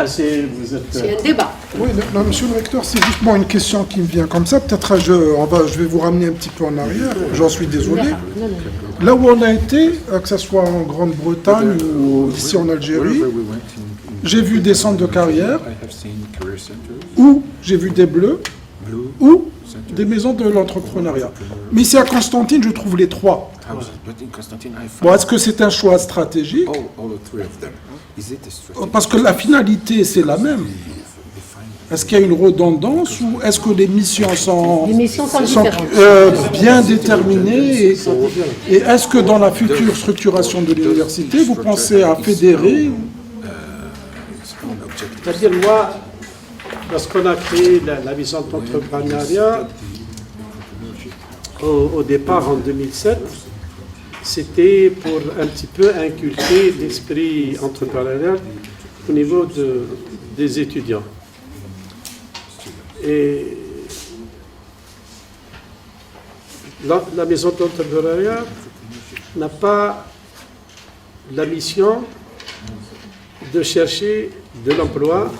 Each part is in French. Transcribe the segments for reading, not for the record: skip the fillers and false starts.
C'est un débat. Oui, non, monsieur le recteur, c'est justement une question qui me vient comme ça. Peut-être je vais vous ramener un petit peu en arrière, j'en suis désolé. Là où on a été, que ce soit en Grande-Bretagne ou ici en Algérie, j'ai vu des centres de carrière, ou j'ai vu des bleus, ou des maisons de l'entrepreneuriat. Mais ici à Constantine, je trouve les trois. Bon, est-ce que c'est un choix stratégique? Parce que la finalité, c'est la même. Est-ce qu'il y a une redondance ou est-ce que les missions sont bien déterminées et est-ce que dans la future structuration de l'université, vous pensez à fédérer? C'est-à-dire, moi, lorsqu'on a créé la mission d'entrepreneuriat, au départ en 2007, c'était pour un petit peu inculquer l'esprit entrepreneurial au niveau des étudiants. Et la maison d'entrepreneuriat n'a pas la mission de chercher de l'emploi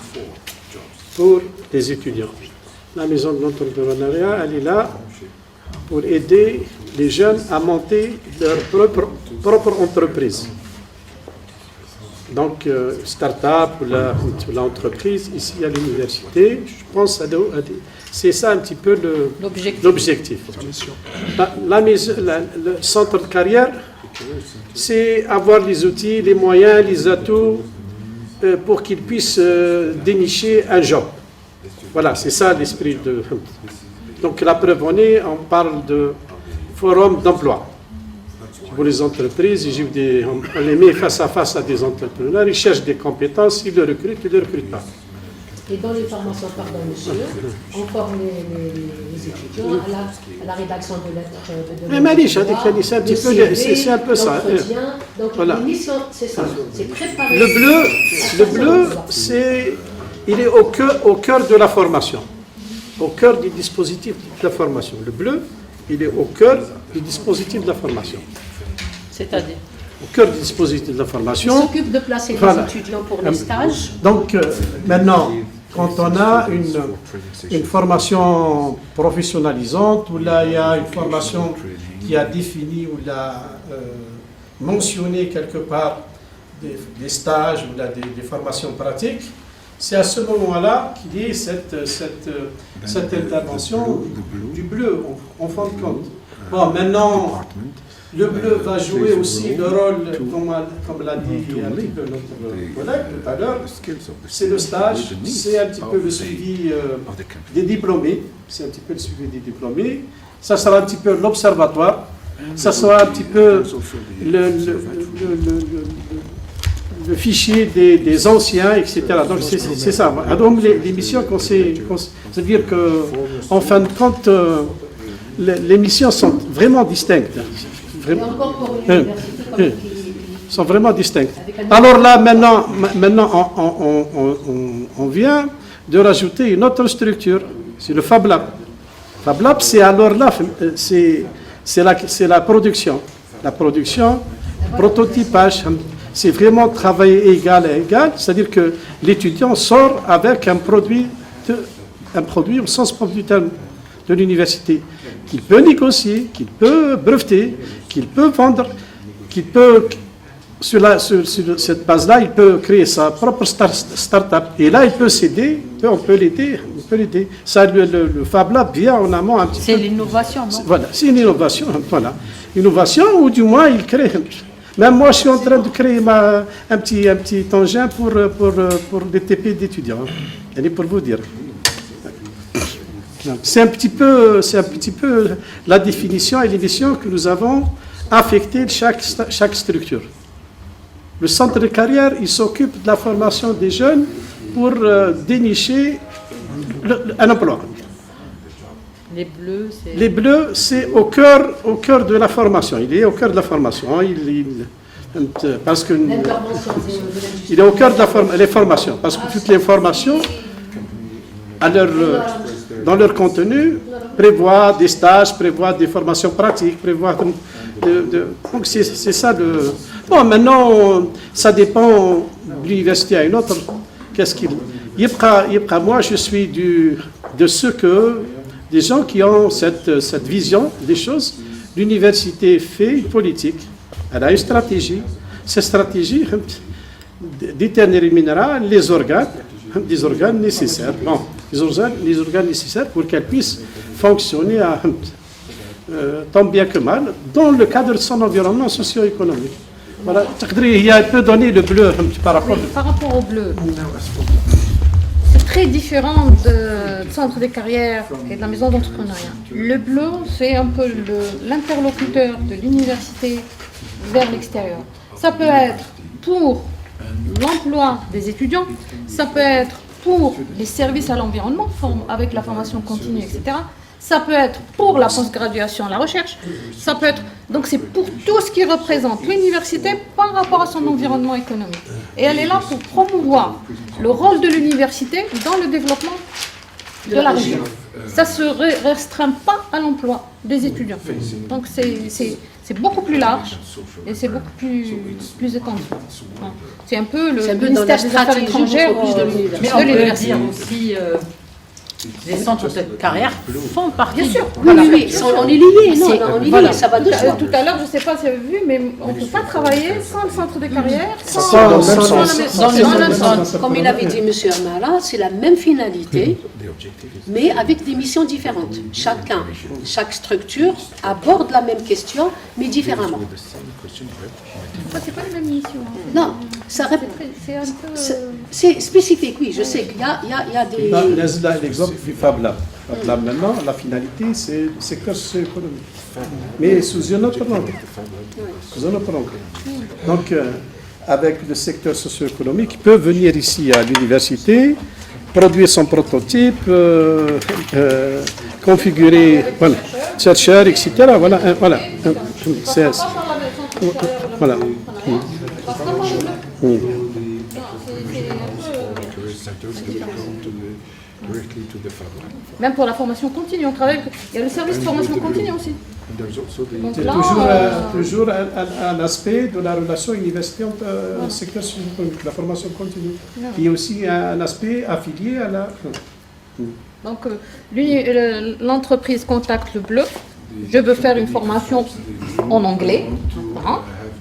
pour les étudiants. La maison de l'entrepreneuriat, elle est là pour aider les jeunes à monter leur propre entreprise. Donc, start-up ou l'entreprise, ici à l'université, je pense que c'est ça un petit peu l'objectif. Le centre de carrière, c'est avoir les outils, les moyens, les atouts pour qu'ils puissent dénicher un job. Voilà, c'est ça l'esprit de... Donc, la preuve, on parle de forum d'emploi pour les entreprises. On les met face à face à des entrepreneurs, ils cherchent des compétences, ils le recrutent, ils ne le recrutent pas. Et dans les formations, pardon monsieur, on forme les étudiants à la rédaction de lettres Mais Malish, c'est un peu ça. Donc voilà. L'émission, c'est ça, c'est préparer. Le bleu, il est au cœur de la formation, au cœur du dispositif de la formation. Le bleu, il est au cœur du dispositif de la formation. C'est-à-dire au cœur du dispositif de la formation. Il s'occupe de placer les étudiants pour les stages. Donc, maintenant, quand on a une formation professionnalisante, où là, il y a une formation qui a défini ou l'a mentionné quelque part des stages ou là, des formations pratiques, c'est à ce moment-là qu'il y ait cette intervention du bleu, en fin de compte. Bon, maintenant, le bleu va jouer aussi le rôle, comme l'a dit un petit peu notre collègue tout à l'heure, c'est le stage, c'est un petit peu le suivi des diplômés, ça sera un petit peu l'observatoire, ça sera un petit peu le fichier des anciens, etc. Donc c'est ça. Donc les missions c'est-à-dire qu'en fin de compte, les missions sont vraiment distinctes. Sont vraiment distinctes. Alors là, maintenant on vient de rajouter une autre structure, c'est le Fab Lab. Fab Lab, c'est alors là, c'est la production. La production, prototypage, c'est vraiment travailler égal à égal, c'est-à-dire que l'étudiant sort avec un produit au sens propre du terme de l'université, qu'il peut négocier, qu'il peut breveter, qu'il peut vendre, qu'il peut, sur cette base-là, il peut créer sa propre start-up. Et là, il peut s'aider, on peut l'aider. Ça, le Fab Lab vient en amont un petit peu. C'est l'innovation, non? Voilà, c'est une innovation, voilà. Innovation, ou du moins, il crée. Même moi, je suis en train de créer un petit engin pour des TP d'étudiants. Et pour vous dire. C'est un petit peu la définition et les missions que nous avons affectées de chaque structure. Le centre de carrière, il s'occupe de la formation des jeunes pour dénicher un emploi. Les bleus, c'est au cœur de la formation. Il est au cœur de la formation. Parce que il est au cœur de les formations. Parce que toutes les formations, dans leur contenu, prévoient des stages, prévoient des formations pratiques, donc c'est ça. Bon, maintenant, ça dépend l'université à une autre, qu'est-ce qu'il... Moi, je suis des gens qui ont cette vision des choses. L'université fait une politique, elle a une stratégie. Cette stratégie déterminera les organes nécessaires. Bon, les organes nécessaires pour qu'elle puisse fonctionner tant bien que mal dans le cadre de son environnement socio-économique. Voilà, il y a un peu donné le bleu par rapport. Par rapport au bleu, c'est très différent du centre des carrières et de la maison d'entrepreneuriat. Le bleu, c'est un peu l'interlocuteur de l'université vers l'extérieur. Ça peut être pour l'emploi des étudiants, ça peut être pour les services à l'environnement, avec la formation continue, etc. Ça peut être pour la post-graduation, la recherche. Ça peut être... Donc c'est pour tout ce qui représente l'université par rapport à son environnement économique. Et elle est là pour promouvoir le rôle de l'université dans le développement de la région. Ça ne se restreint pas à l'emploi des étudiants. Donc c'est beaucoup plus large et c'est beaucoup plus étendu. C'est un peu le ministère des Affaires étrangères de l'université. Mais on peut dire aussi... les centres de carrière font partie. Bien sûr. Oui, on est liés, ça va de soi. Tout à l'heure, je ne sais pas si vous avez vu, mais on ne peut pas travailler sans le centre de carrière, Comme il avait dit M. Amara, c'est la même finalité, mais avec des missions différentes. Chaque structure aborde la même question, mais différemment. Ça, c'est pas la même mission. Non, ça répond. C'est un peu... C'est spécifique, oui, je sais qu'il y a des... L'exemple du Fab Lab. Là, maintenant, la finalité, c'est le secteur socio-économique. Mais sous un autre angle. Donc, avec le secteur socio-économique, il peut venir ici à l'université, produire son prototype, configurer, voilà, chercheur, etc. Voilà. Voilà. Même pour la formation continue, on travaille. Il y a le service de formation continue aussi. Donc C'est là, toujours un aspect de la relation université entre le secteur socio-économique, la formation continue. Il y a aussi un aspect affilié à la... donc l'entreprise contacte le bleu. Je veux faire une formation en anglais.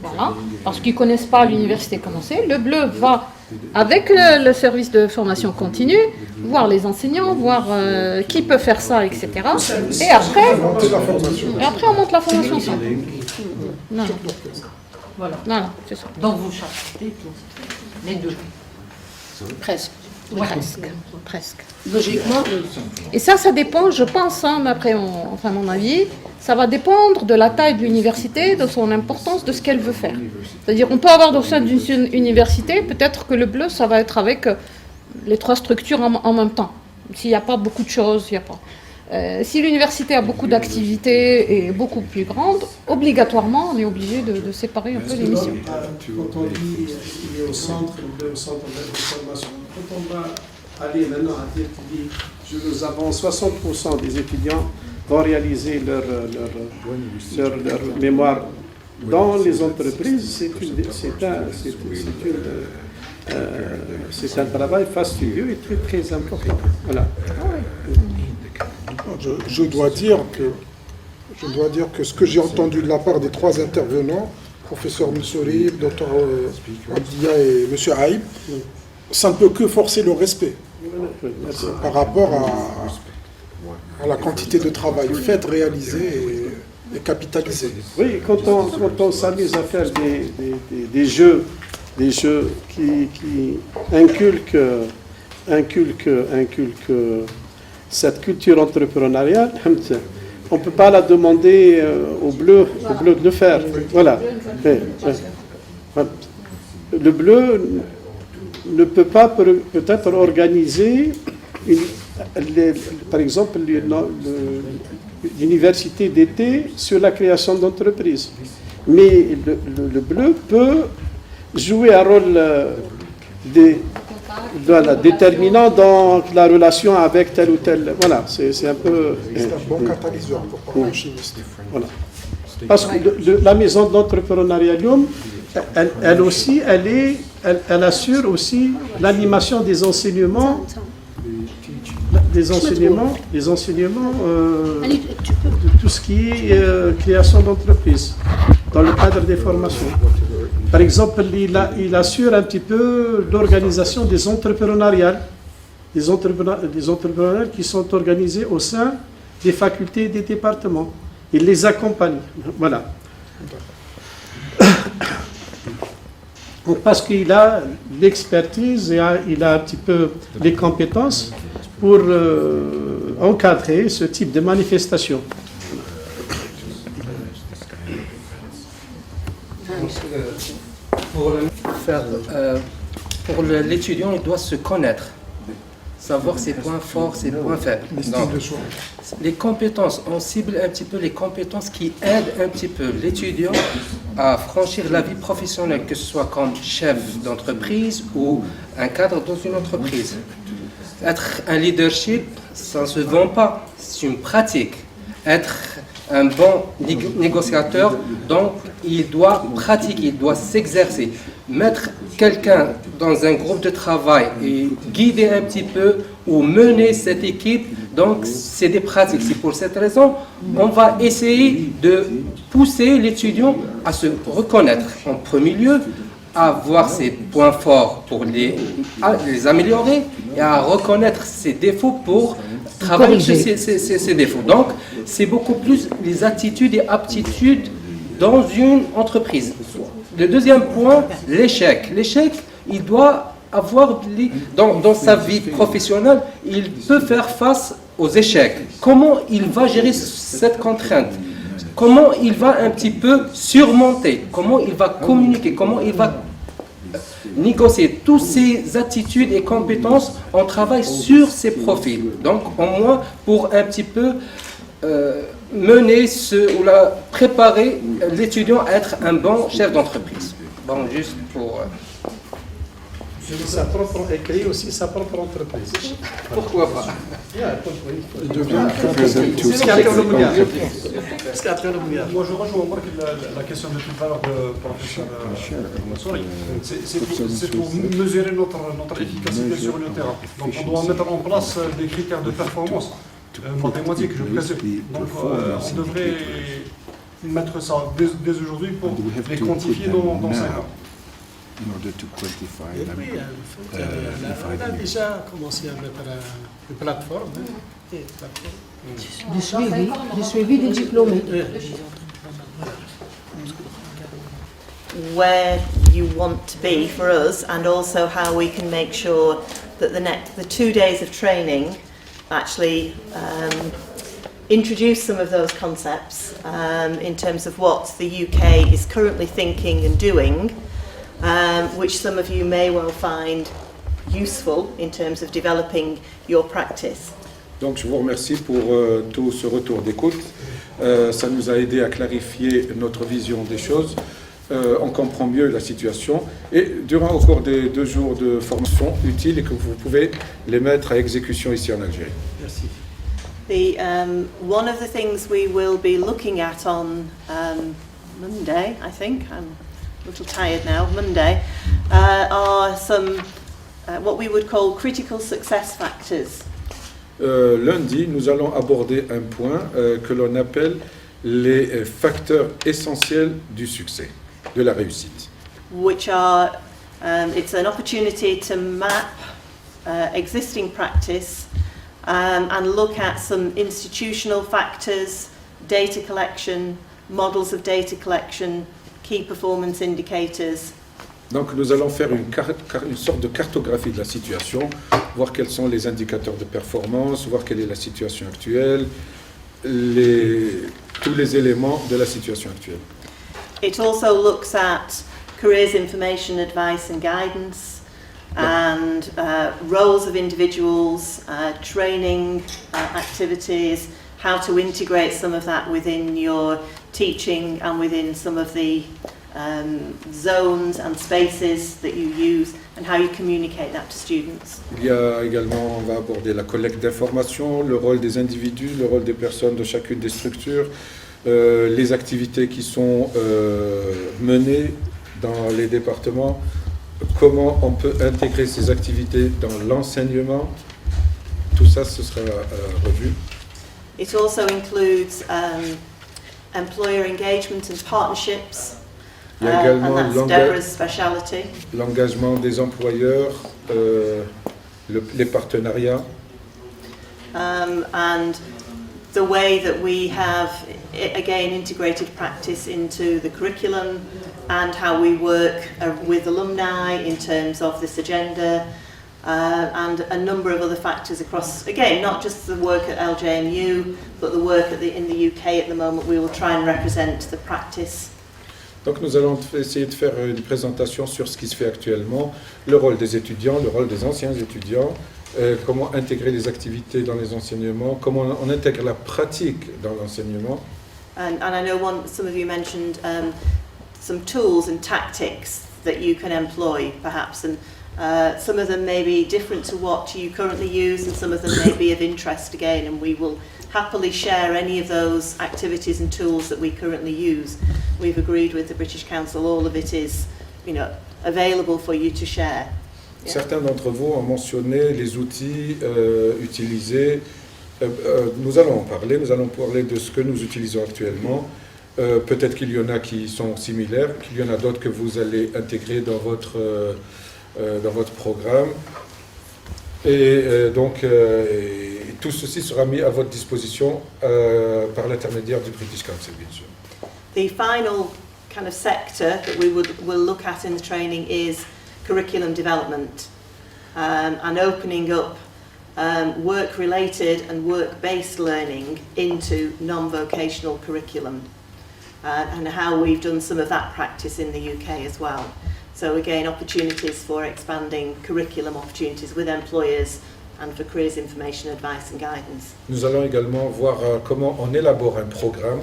Voilà. Parce qu'ils ne connaissent pas l'université comment c'est. Le bleu va, avec le service de formation continue, voir les enseignants, voir qui peut faire ça, etc. Et après, on monte la formation ensemble. Voilà. Voilà, c'est ça. Donc vous chapeautez les deux. Presque. Presque. Logiquement, Et ça dépend, je pense, d'après mon avis, ça va dépendre de la taille de l'université, de son importance, de ce qu'elle veut faire. C'est-à-dire, on peut avoir au sein d'une université, peut-être que le bleu, ça va être avec les trois structures en même temps. S'il n'y a pas beaucoup de choses, il n'y a pas. Si l'université a beaucoup d'activités et beaucoup plus grande, obligatoirement, on est obligé de séparer un peu les missions. Quand on dit qu'il est au centre de formation, quand on va aller maintenant à dire qu'il dit nous avons 60% des étudiants vont réaliser leur mémoire dans les entreprises, c'est un travail fastidieux et très très important. Voilà. Je dois dire que ce que j'ai entendu de la part des trois intervenants, professeur Moussouri, docteur Abdia et M. Haïb, ça ne peut que forcer le respect par rapport à la quantité de travail fait, réalisé et capitalisé. Oui, quand on s'amuse à faire des jeux qui inculquent cette culture entrepreneuriale, on ne peut pas la demander au bleu de le faire. Voilà. Le bleu ne peut pas peut-être organiser, par exemple, l'université d'été sur la création d'entreprises. Mais le bleu peut jouer un rôle déterminant dans la relation avec tel ou tel. Voilà, c'est un peu... C'est un bon catalyseur pour parler chimiste. Voilà. Parce que la maison d'entrepreneuriat, elle aussi, elle elle assure aussi l'animation des enseignements, Allez, tu peux. de tout ce qui est création d'entreprise dans le cadre des formations. Par exemple, il assure un petit peu l'organisation des entrepreneuriales, des entrepreneuriales qui sont organisés au sein des facultés et des départements. Il les accompagne. Voilà. Parce qu'il a l'expertise et il a un petit peu les compétences pour encadrer ce type de manifestation. Pour l'étudiant, il doit se connaître, savoir ses points forts, ses points faibles. Donc, les compétences, on cible un petit peu les compétences qui aident un petit peu l'étudiant à franchir la vie professionnelle, que ce soit comme chef d'entreprise ou un cadre dans une entreprise. Être un leadership, ça ne se vend pas, c'est une pratique. Être un bon négociateur, donc il doit pratiquer, il doit s'exercer. Mettre quelqu'un dans un groupe de travail et guider un petit peu ou mener cette équipe, donc c'est des pratiques. C'est pour cette raison on va essayer de pousser l'étudiant à se reconnaître en premier lieu, à voir ses points forts pour les améliorer et à reconnaître ses défauts pour travailler sur ces défauts. Donc, c'est beaucoup plus les attitudes et aptitudes dans une entreprise. Le deuxième point, l'échec. L'échec, il doit avoir, dans sa vie professionnelle, il peut faire face aux échecs. Comment il va gérer cette contrainte? Comment il va un petit peu surmonter? Comment il va communiquer? Comment il va négocier? Toutes ces attitudes et compétences, on travaille sur ces profils. Donc, au moins, pour un petit peu préparer l'étudiant à être un bon chef d'entreprise. Bon, juste pour... Sa propre écrit aussi sa propre entreprise. Pourquoi pas? Moi, je rejoins la question de tout à l'heure de professeur Mansouri. C'est pour mesurer notre efficacité sur le terrain. Donc, on doit mettre en place des critères de performance mathématiques, je présume. Donc, on devrait mettre ça dès aujourd'hui pour les quantifier dans 5 ans. In order to quantify them. On a déjà commencé à mettre une plateforme. Du suivi des diplômés. Where you want to be for us, and also how we can make sure that the 2 days of training actually introduce some of those concepts in terms of what the UK is currently thinking and doing, which some of you may well find useful in terms of developing your practice. Donc je vous remercie pour tout ce retour d'écoute. Ça nous a aidé à clarifier notre vision des choses. On comprend mieux la situation et au cours des 2 jours de formation utiles et que vous pouvez les mettre à exécution ici en Algérie. Merci. One of the things we will be looking at on Monday, I think, I'm a little tired now, Monday, are some what we would call critical success factors. Lundi, nous allons aborder un point que l'on appelle les facteurs essentiels du succès, de la réussite. Which are, it's an opportunity to map existing practice and look at some institutional factors, data collection, models of data collection, key performance indicators. Donc nous allons faire une sorte de cartographie de la situation, voir quels sont les indicateurs de performance, voir quelle est la situation actuelle, tous les éléments de la situation actuelle. It also looks at careers information, advice and guidance, and roles of individuals, training activities, how to integrate some of that within your teaching and within some of the zones and spaces that you use, and how you communicate that to students. Il y a également, on va aborder la collecte d'informations, le rôle des individus, le rôle des personnes de chacune des structures, les activités qui sont menées dans les départements comment on peut intégrer ces activités dans l'enseignement. Tout ça, ce sera revu. It also includes employer engagement and partnerships. Il y a également and that's Deborah's speciality. l'engagement des employeurs, les partenariats. And the way that we have, again, integrated practice into the curriculum and how we work with alumni in terms of this agenda and a number of other factors across, again, not just the work at LJMU, but the work in the UK at the moment. We will try and represent the practice. Donc nous allons essayer de faire une présentation sur ce qui se fait actuellement, le rôle des étudiants, le rôle des anciens étudiants, comment intégrer les activités dans les enseignements, comment on intègre la pratique dans l'enseignement. And I know some of you mentioned some tools and tactics that you can employ, perhaps, and some of them may be different to what you currently use, and some of them may be of interest again, and we will happily share any of those activities and tools that we currently use. We've agreed with the British Council, all of it is, available for you to share. Yeah. Certains d'entre vous ont mentionné les outils utilisés. Nous allons parler de ce que nous utilisons actuellement. Peut-être qu'il y en a qui sont similaires, qu'il y en a d'autres que vous allez intégrer dans votre programme. Et donc, tout ceci sera mis à votre disposition par l'intermédiaire du British Council, bien sûr. The final kind of sector that we'll look at in the training is curriculum development and opening up work-related and work-based learning into non-vocational curriculum and how we've done some of that practice in the UK as well. So again, opportunities for expanding curriculum opportunities with employers and for careers information, advice and guidance. Nous allons également voir comment on élabore un programme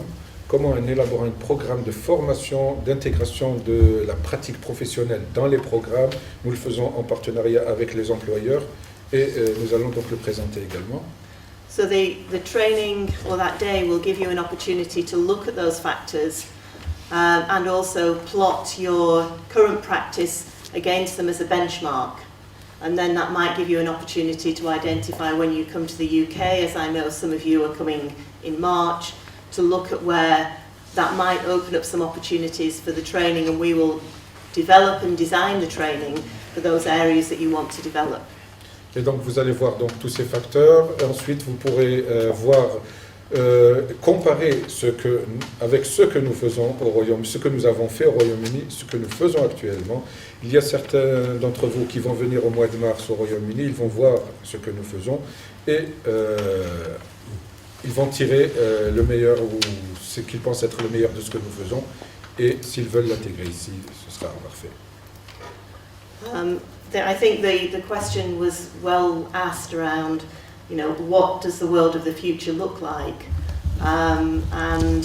de formation, d'intégration de la pratique professionnelle dans les programmes. Nous le faisons en partenariat avec les employeurs et nous allons donc le présenter également. So the training or that day will give you an opportunity to look at those factors and also plot your current practice against them as a benchmark. And then that might give you an opportunity to identify when you come to the UK, as I know some of you are coming in March, to look at where that might open up some opportunities for the training, and we will develop and design the training for those areas that you want to develop. Et donc vous allez voir donc tous ces facteurs. Et ensuite vous pourrez comparer avec ce que nous faisons au Royaume, ce que nous avons fait au Royaume-Uni, ce que nous faisons actuellement. Il y a certains d'entre vous qui vont venir au mois de mars au Royaume-Uni, ils vont voir ce que nous faisons et ils vont tirer le meilleur ou ce qu'ils pensent être le meilleur de ce que nous faisons. Et s'ils veulent l'intégrer ici, ce sera parfait. I think the question was well asked around, what does the world of the future look like? And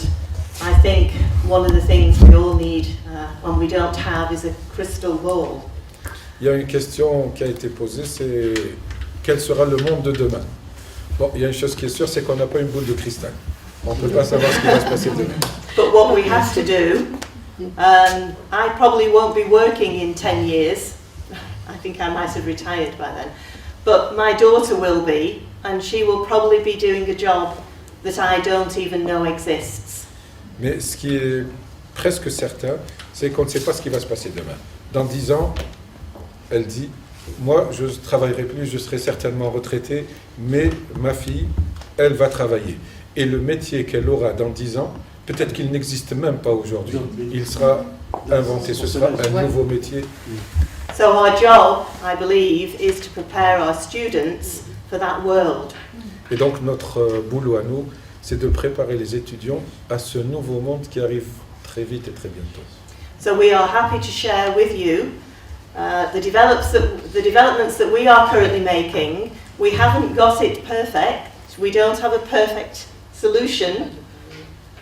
I think one of the things we all need when we don't have is a crystal ball. Il y a une question qui a été posée, c'est quel sera le monde de demain? Bon, il y a une chose qui est sûre, c'est qu'on n'a pas une boule de cristal. On ne peut pas savoir ce qui va se passer demain. But what we have to do, I probably won't be working in 10 years. I think I might have retired by then. But my daughter will be, and she will probably be doing a job that I don't even know exists. Mais ce qui est presque certain, c'est qu'on ne sait pas ce qui va se passer demain. Dans 10 ans, elle dit, moi je ne travaillerai plus, je serai certainement retraitée, mais ma fille, elle va travailler. Et le métier qu'elle aura dans 10 ans, peut-être qu'il n'existe même pas aujourd'hui. Il sera inventé, ce sera un nouveau métier. So our job, I believe, is to prepare our students for that world. Et donc notre boulot à nous, c'est de préparer les étudiants à ce nouveau monde qui arrive très vite et très bientôt. So we are happy to share with you the developments that we are currently making. We haven't got it perfect. We don't have a perfect solution.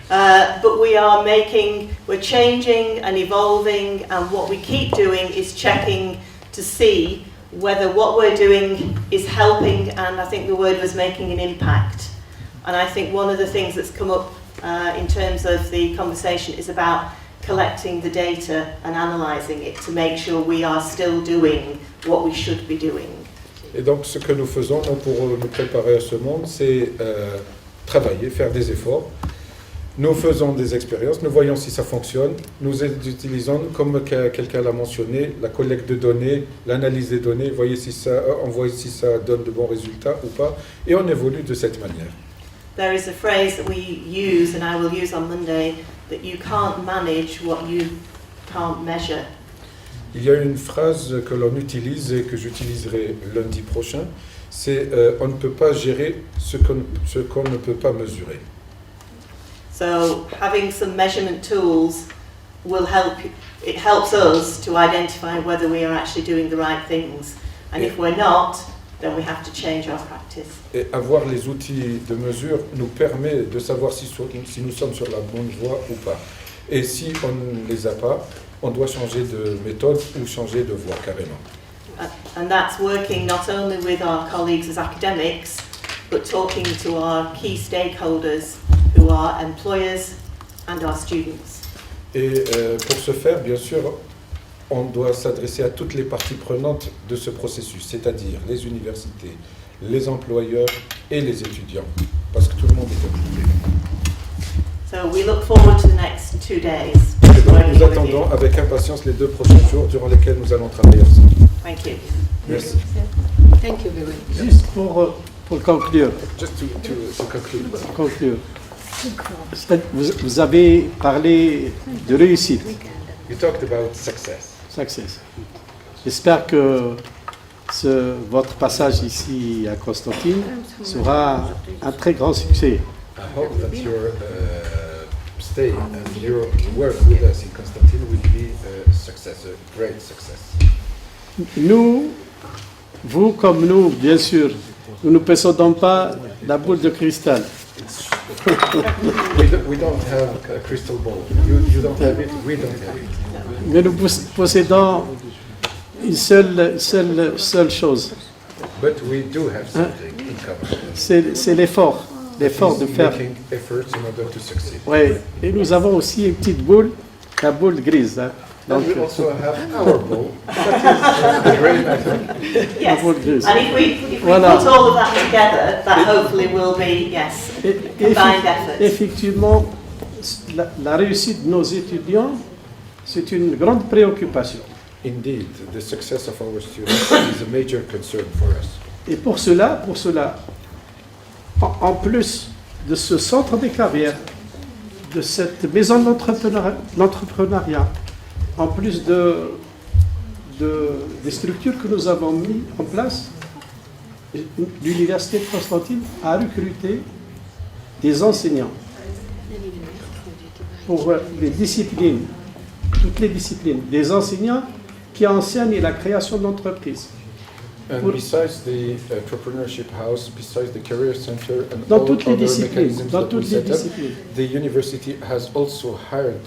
But we're changing and evolving, and what we keep doing is checking to see whether what we're doing is helping, and I think the word was making an impact. And I think one of the things that's come up in terms of the conversation is about collecting the data and analysing it to make sure we are still doing what we should be doing. Et donc ce que nous faisons pour nous préparer à ce monde, c'est travailler, faire des efforts. Nous faisons des expériences, nous voyons si ça fonctionne, nous utilisons, comme quelqu'un l'a mentionné, la collecte de données, l'analyse des données, on voit si ça donne de bons résultats ou pas, et on évolue de cette manière. There is a phrase that we use, and I will use on Monday, that you can't manage what you can't measure. Il y a une phrase que l'on utilise et que j'utiliserai lundi prochain, c'est on ne peut pas gérer ce qu'on ne peut pas mesurer. So having some measurement tools will help. It helps us to identify whether we are actually doing the right things, and if we're not, then we have to change our practice. Et avoir les outils de mesure nous permet de savoir si nous sommes sur la bonne voie ou pas. Et si on ne les a pas, on doit changer de méthode ou changer de voie carrément. And that's working not only with our colleagues as academics, but talking to our key stakeholders who are employers and our students. Et pour ce faire, bien sûr, on doit s'adresser à toutes les parties prenantes de ce processus, c'est-à-dire les universités, les employeurs et les étudiants, parce que tout le monde est impliqué. So we look forward to the next 2 days. Et donc nous attendons avec impatience les 2 prochains jours durant lesquels nous allons travailler ensemble. Thank you. Merci. Thank you very much. Juste pour conclure. Just to conclure. Vous avez parlé de réussite. You talked about success. Success. J'espère que votre passage ici à Constantine sera un très grand succès. I hope that your stay and your work with us in Constantine will be a success, a great success. Nous, vous comme nous, bien sûr, nous ne possédons pas la boule de cristal. we don't have a crystal ball. You don't have it, we don't have it. Mais nous possédons une seule chose. But we do have something in common. C'est l'effort de faire. Making efforts in order to succeed. Oui, et nous avons aussi une petite boule, la boule grise. Hein. And we also have our ball. That is great, I think. Yes. And if we Voilà. put all of that together, that hopefully will be, yes, combined effort. Effectivement, la réussite de nos étudiants, c'est une grande préoccupation. Indeed, the success of our students is a major concern for us. Et pour cela, en plus de ce centre des carrières, de cette maison d'entrepreneuriat, en plus des structures que nous avons mis en place, l'Université de Constantine a recruté des enseignants pour les disciplines, toutes les disciplines, des enseignants qui enseignent la création d'entreprises. And besides the entrepreneurship house, besides the career center and Dans all toutes les other disciplines, mechanisms dans that we toutes les set up, disciplines. the university has also hired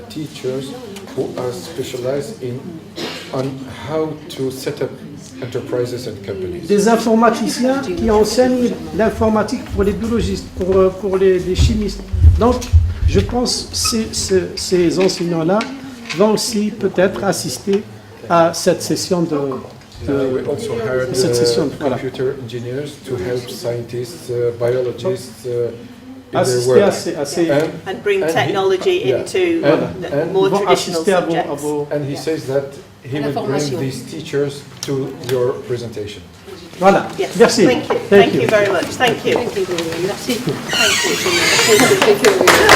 teachers who are specialized on how to set up enterprises and companies. Des informaticiens qui enseignent l'informatique pour les biologistes, pour les chimistes. Donc, je pense que ces enseignants-là vont aussi peut-être assister à cette session We also hired cette session. Voilà. computer engineers to help scientists, biologists in their Assister work. à ces And bring technology into and more ils vont traditional assister à subjects. vos. And he says that he will bring these teachers to your presentation. Voilà. Yes, Merci. thank you. Thank you very much. Thank you. Thank you very much. Merci. Thank you. Thank you.